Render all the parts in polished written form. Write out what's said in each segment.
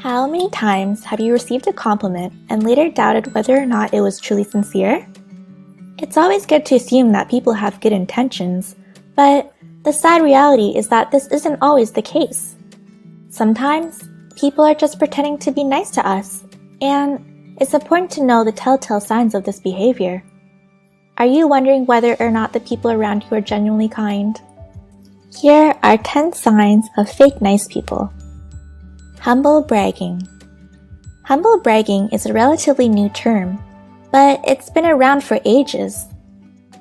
How many times have you received a compliment and later doubted whether or not it was truly sincere? It's always good to assume that people have good intentions, but the sad reality is that this isn't always the case. Sometimes, people are just pretending to be nice to us, and it's important to know the telltale signs of this behavior. Are you wondering whether or not the people around you are genuinely kind? Here are 10 signs of fake nice people. Humble bragging. Humble bragging is a relatively new term, but it's been around for ages.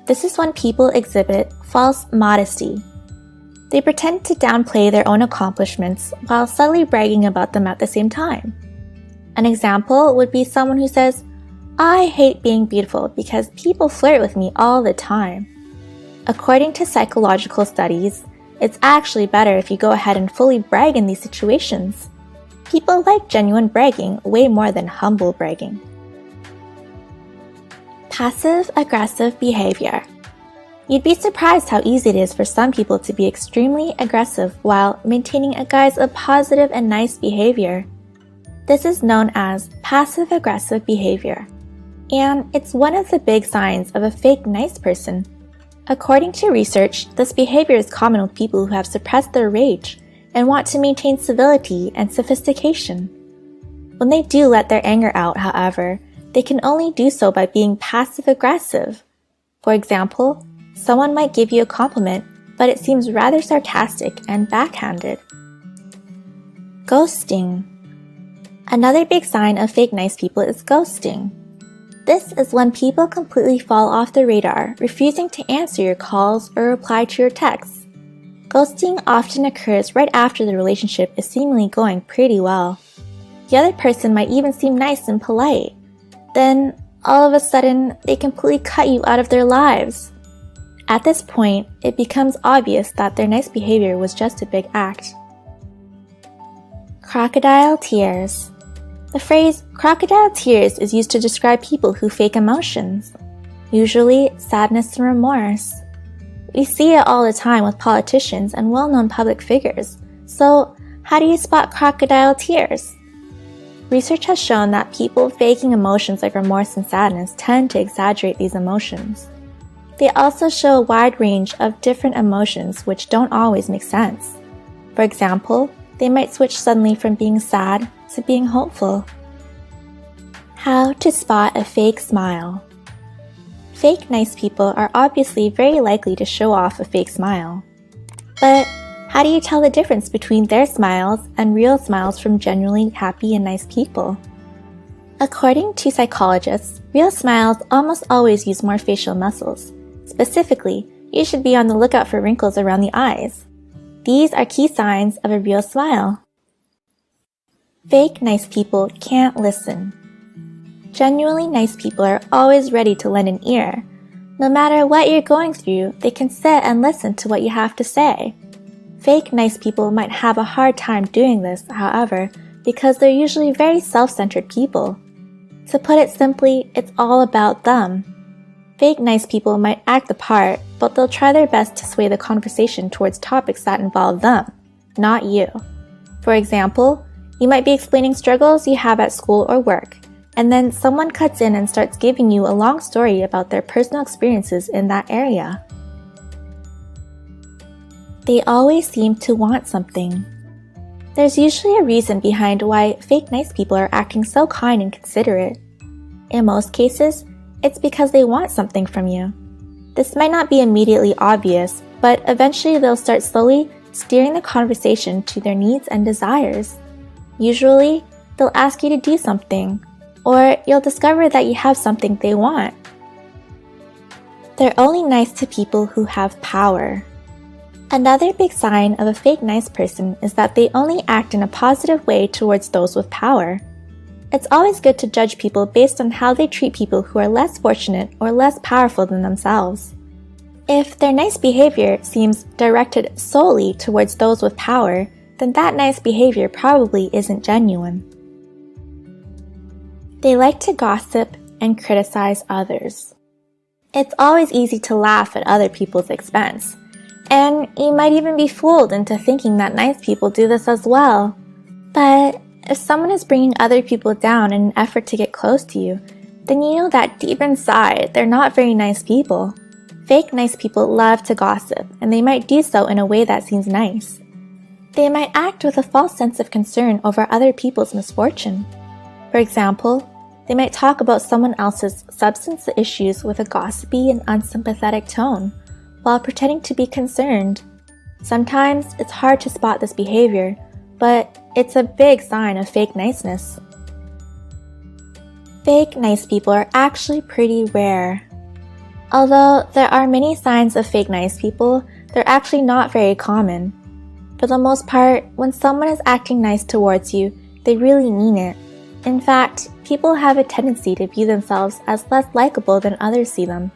This is when people exhibit false modesty. They pretend to downplay their own accomplishments while subtly bragging about them at the same time. An example would be someone who says, "I hate being beautiful because people flirt with me all the time." According to psychological studies, it's actually better if you go ahead and fully brag in these situations. People like genuine bragging way more than humble bragging. Passive-aggressive behavior. You'd be surprised how easy it is for some people to be extremely aggressive while maintaining a guise of positive and nice behavior. This is known as passive-aggressive behavior, and it's one of the big signs of a fake nice person. According to research, this behavior is common with people who have suppressed their rage and want to maintain civility and sophistication. When they do let their anger out, however, they can only do so by being passive-aggressive. For example, someone might give you a compliment, but it seems rather sarcastic and backhanded. Ghosting. Another big sign of fake nice people is ghosting. This is when people completely fall off the radar, refusing to answer your calls or reply to your texts. Ghosting often occurs right after the relationship is seemingly going pretty well. The other person might even seem nice and polite. Then, all of a sudden, they completely cut you out of their lives. At this point, it becomes obvious that their nice behavior was just a big act. Crocodile tears. The phrase crocodile tears is used to describe people who fake emotions, usually sadness and remorse. We see it all the time with politicians and well-known public figures, so how do you spot crocodile tears? Research has shown that people faking emotions like remorse and sadness tend to exaggerate these emotions. They also show a wide range of different emotions which don't always make sense. For example, they might switch suddenly from being sad to being hopeful. How to spot a fake smile. Fake nice people are obviously very likely to show off a fake smile. But how do you tell the difference between their smiles and real smiles from genuinely happy and nice people? According to psychologists, real smiles almost always use more facial muscles. Specifically, you should be on the lookout for wrinkles around the eyes. These are key signs of a real smile. Fake nice people can't listen. Genuinely nice people are always ready to lend an ear. No matter what you're going through, they can sit and listen to what you have to say. Fake nice people might have a hard time doing this, however, because they're usually very self-centered people. To put it simply, it's all about them. Fake nice people might act the part, but they'll try their best to sway the conversation towards topics that involve them, not you. For example, you might be explaining struggles you have at school or work, and then someone cuts in and starts giving you a long story about their personal experiences in that area. They always seem to want something. There's usually a reason behind why fake nice people are acting so kind and considerate. In most cases, it's because they want something from you. This might not be immediately obvious, but eventually they'll start slowly steering the conversation to their needs and desires. Usually, they'll ask you to do something, or you'll discover that you have something they want. They're only nice to people who have power. Another big sign of a fake nice person is that they only act in a positive way towards those with power. It's always good to judge people based on how they treat people who are less fortunate or less powerful than themselves. If their nice behavior seems directed solely towards those with power, then that nice behavior probably isn't genuine. They like to gossip and criticize others. It's always easy to laugh at other people's expense, and you might even be fooled into thinking that nice people do this as well. But If someone is bringing other people down in an effort to get close to you, then you know that deep inside, they're not very nice people. Fake nice people love to gossip, and they might do so in a way that seems nice. They might act with a false sense of concern over other people's misfortune. For example, they might talk about someone else's substance issues with a gossipy and unsympathetic tone, while pretending to be concerned. Sometimes it's hard to spot this behavior, but it's a big sign of fake niceness. Fake nice people are actually pretty rare. Although there are many signs of fake nice people, they're actually not very common. For the most part, when someone is acting nice towards you, they really mean it. In fact, people have a tendency to view themselves as less likable than others see them.